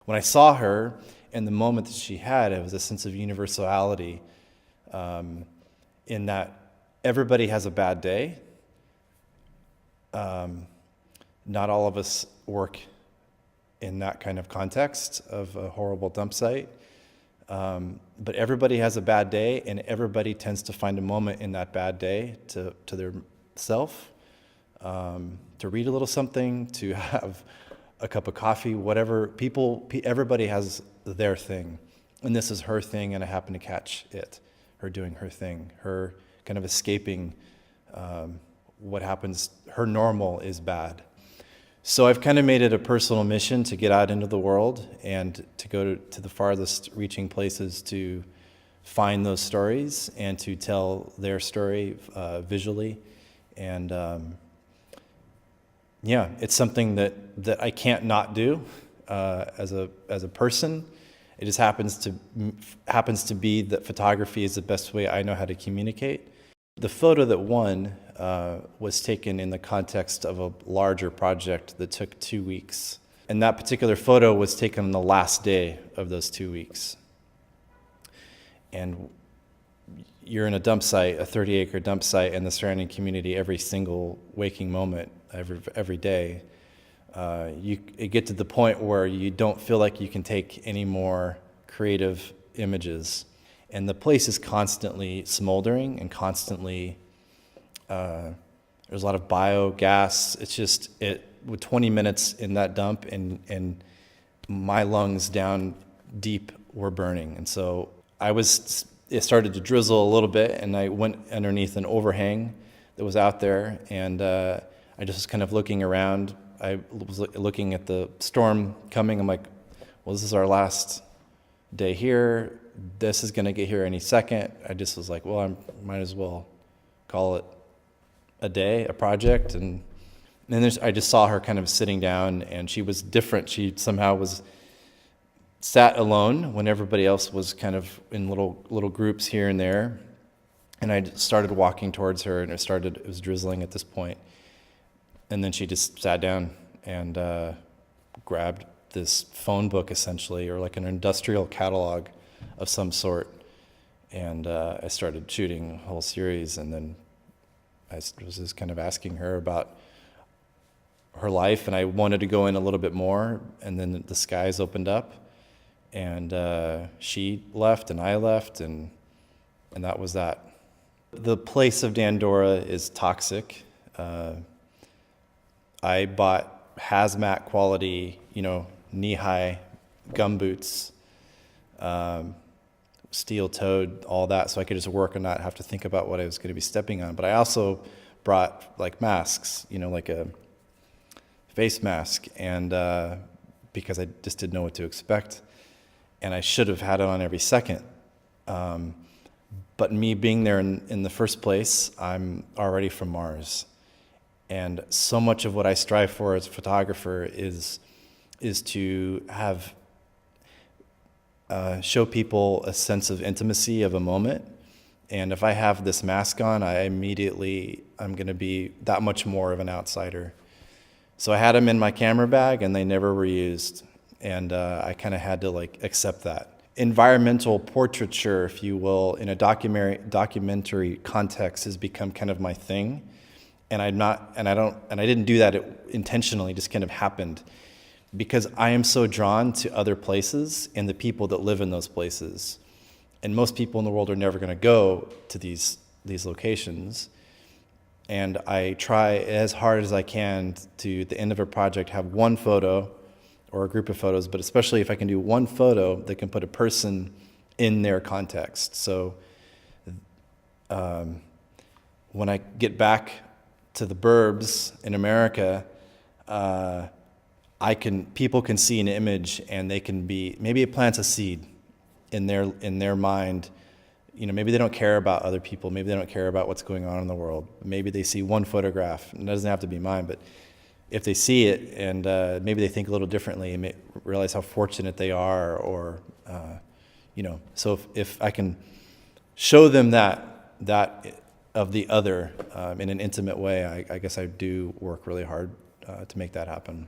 When I saw her and the moment that she had, it was a sense of universality, in that everybody has a bad day. Not all of us work in that kind of context of a horrible dump site. But everybody has a bad day, and everybody tends to find a moment in that bad day to their self, to read a little something, to have a cup of coffee, whatever. Everybody has their thing, and this is her thing, and I happen to catch it, her doing her thing, her kind of escaping what happens. Her normal is bad. So I've kind of made it a personal mission to get out into the world and to go to the farthest reaching places to find those stories and to tell their story visually. And it's something that I can't not do as a person. It just happens to be that photography is the best way I know how to communicate. The photo that won was taken in the context of a larger project that took 2 weeks. And that particular photo was taken on the last day of those 2 weeks. And you're in a dump site, a 30-acre dump site, and the surrounding community every single waking moment, every day. You get to the point where you don't feel like you can take any more creative images. And the place is constantly smoldering and constantly, there's a lot of biogas. It's just, with 20 minutes in that dump and my lungs down deep were burning. And so it started to drizzle a little bit, and I went underneath an overhang that was out there, and I just was kind of looking around. I was looking at the storm coming. I'm like, well, this is our last day here. This is going to get here any second. I just was like, well, I might as well call it a day, a project. And then I just saw her kind of sitting down, and she was different. She somehow sat alone when everybody else was kind of in little groups here and there. And I started walking towards her, and it was drizzling at this point. And then she just sat down and grabbed this phone book, essentially, or like an industrial catalog of some sort. And I started shooting a whole series, and then I was just kind of asking her about her life, and I wanted to go in a little bit more, and then the skies opened up, and she left, and I left, and that was that. The place of Dandora is toxic. I bought hazmat quality, knee-high gumboots, steel-toed, all that, so I could just work and not have to think about what I was going to be stepping on. But I also brought masks, like a face mask, and because I just didn't know what to expect, and I should have had it on every second. But me being there in the first place, I'm already from Mars. And so much of what I strive for as a photographer is to have show people a sense of intimacy of a moment. And if I have this mask on, I'm going to be that much more of an outsider. So I had them in my camera bag, and they never were used. And I kind of had to accept that. Environmental portraiture, if you will, in a documentary context has become kind of my thing. And I didn't do that intentionally, it just kind of happened. Because I am so drawn to other places and the people that live in those places. And most people in the world are never going to go to these locations. And I try as hard as I can to, at the end of a project, have one photo or a group of photos, but especially if I can do one photo that can put a person in their context. So when I get back to the burbs in America, people can see an image, and they can be, maybe it plants a seed in their mind. Maybe they don't care about other people. Maybe they don't care about what's going on in the world. Maybe they see one photograph, and it doesn't have to be mine, but if they see it and maybe they think a little differently and realize how fortunate they are, or so if I can show them that of the other in an intimate way, I guess I do work really hard to make that happen.